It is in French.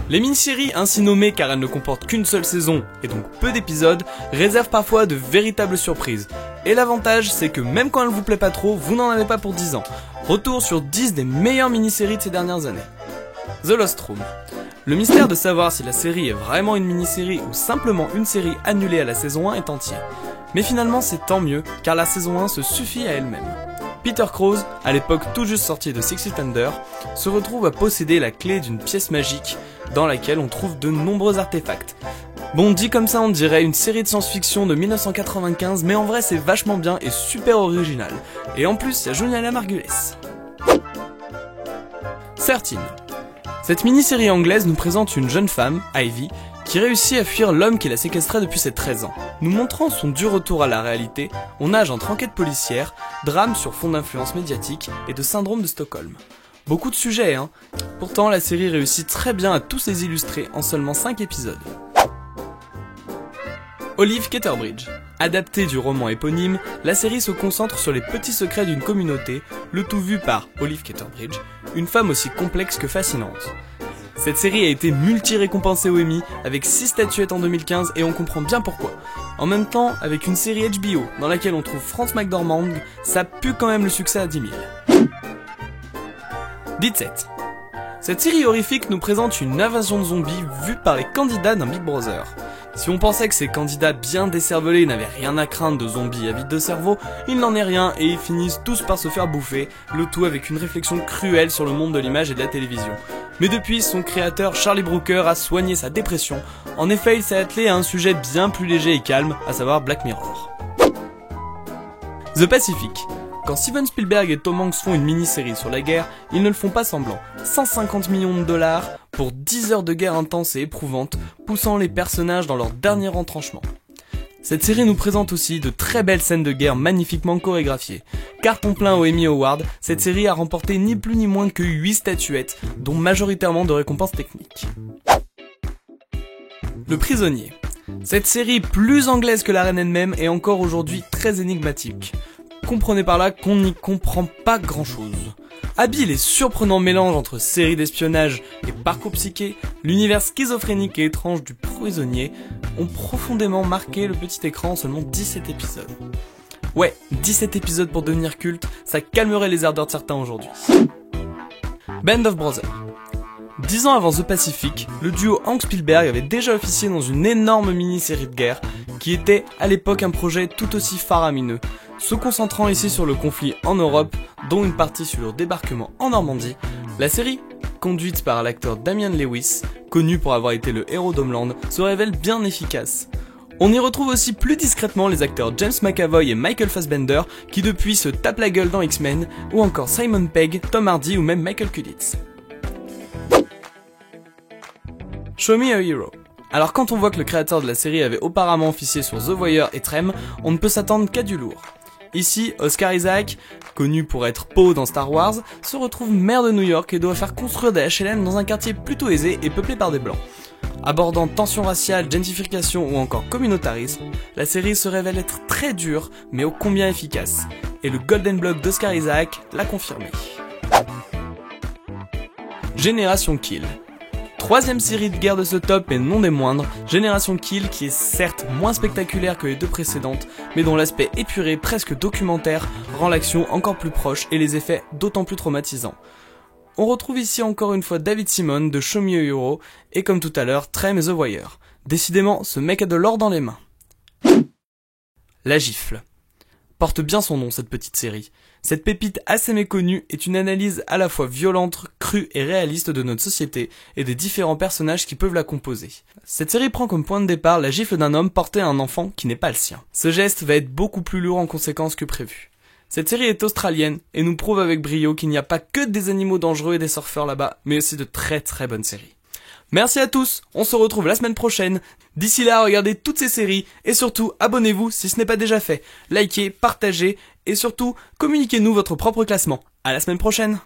Les mini-séries, ainsi nommées car elles ne comportent qu'une seule saison et donc peu d'épisodes, réservent parfois de véritables surprises. Et l'avantage, c'est que même quand elle vous plaît pas trop, vous n'en avez pas pour 10 ans. Retour sur 10 des meilleures mini-séries de ces dernières années. The Lost Room. Le mystère de savoir si la série est vraiment une mini-série ou simplement une série annulée à la saison 1 est entier. Mais finalement c'est tant mieux, car la saison 1 se suffit à elle-même. Peter Krause, à l'époque tout juste sorti de Six Feet Under, se retrouve à posséder la clé d'une pièce magique dans laquelle on trouve de nombreux artefacts. Bon, dit comme ça on dirait une série de science-fiction de 1995, mais en vrai c'est vachement bien et super original. Et en plus, il y a Juliana Margulies. 13. Cette mini-série anglaise nous présente une jeune femme, Ivy, qui réussit à fuir l'homme qui l'a séquestrée depuis ses 13 ans. Nous montrant son dur retour à la réalité, on nage entre enquête policière, drame sur fond d'influence médiatique et de syndrome de Stockholm. Beaucoup de sujets, hein. Pourtant, la série réussit très bien à tous les illustrer en seulement 5 épisodes. Olive Ketterbridge. Adaptée du roman éponyme, la série se concentre sur les petits secrets d'une communauté, le tout vu par Olive Ketterbridge, une femme aussi complexe que fascinante. Cette série a été multi-récompensée au Emmy, avec 6 statuettes en 2015 et on comprend bien pourquoi. En même temps, avec une série HBO dans laquelle on trouve Frances McDormand, ça pue quand même le succès à 10 000. 17. Cette série horrifique nous présente une invasion de zombies vue par les candidats d'un Big Brother. Si on pensait que ces candidats bien décervelés n'avaient rien à craindre de zombies à vide de cerveau, il n'en est rien et ils finissent tous par se faire bouffer, le tout avec une réflexion cruelle sur le monde de l'image et de la télévision. Mais depuis, son créateur Charlie Brooker a soigné sa dépression. En effet, il s'est attelé à un sujet bien plus léger et calme, à savoir Black Mirror. The Pacific. Quand Steven Spielberg et Tom Hanks font une mini-série sur la guerre, ils ne le font pas semblant. 150 millions de dollars pour 10 heures de guerre intense et éprouvante, poussant les personnages dans leur dernier retranchement. Cette série nous présente aussi de très belles scènes de guerre magnifiquement chorégraphiées. Carton plein au Emmy Award, cette série a remporté ni plus ni moins que 8 statuettes, dont majoritairement de récompenses techniques. Le Prisonnier. Cette série plus anglaise que la reine elle-même est encore aujourd'hui très énigmatique. Comprenez par là qu'on n'y comprend pas grand chose. Habile et surprenant mélange entre série d'espionnage et parcours psyché, l'univers schizophrénique et étrange du prisonnier ont profondément marqué le petit écran en seulement 17 épisodes. Ouais, 17 épisodes pour devenir culte, ça calmerait les ardeurs de certains aujourd'hui. Band of Brothers. 10 ans avant The Pacific, le duo Hanks-Spielberg avait déjà officié dans une énorme mini-série de guerre qui était à l'époque un projet tout aussi faramineux, se concentrant ici sur le conflit en Europe, dont une partie sur le débarquement en Normandie. La série, conduite par l'acteur Damian Lewis, connu pour avoir été le héros d'Homeland, se révèle bien efficace. On y retrouve aussi plus discrètement les acteurs James McAvoy et Michael Fassbender, qui depuis se tapent la gueule dans X-Men, ou encore Simon Pegg, Tom Hardy ou même Michael Kulitz. Show Me a Hero. Alors quand on voit que le créateur de la série avait auparavant officié sur The Wire et Trem, on ne peut s'attendre qu'à du lourd. Ici, Oscar Isaac, connu pour être Poe dans Star Wars, se retrouve maire de New York et doit faire construire des HLM dans un quartier plutôt aisé et peuplé par des blancs. Abordant tensions raciales, gentrification ou encore communautarisme, la série se révèle être très dure mais ô combien efficace. Et le Golden Block d'Oscar Isaac l'a confirmé. Génération Kill. Troisième série de guerre de ce top et non des moindres, Génération Kill qui est certes moins spectaculaire que les deux précédentes, mais dont l'aspect épuré presque documentaire rend l'action encore plus proche et les effets d'autant plus traumatisants. On retrouve ici encore une fois David Simon de Show Me a Hero et comme tout à l'heure Trem et The Wire. Décidément, ce mec a de l'or dans les mains. La gifle. Porte bien son nom cette petite série. Cette pépite assez méconnue est une analyse à la fois violente, crue et réaliste de notre société et des différents personnages qui peuvent la composer. Cette série prend comme point de départ la gifle d'un homme porté à un enfant qui n'est pas le sien. Ce geste va être beaucoup plus lourd en conséquence que prévu. Cette série est australienne et nous prouve avec brio qu'il n'y a pas que des animaux dangereux et des surfeurs là-bas, mais aussi de très très bonnes séries. Merci à tous, on se retrouve la semaine prochaine. D'ici là, regardez toutes ces séries et surtout, abonnez-vous si ce n'est pas déjà fait. Likez, partagez et surtout, communiquez-nous votre propre classement. À la semaine prochaine.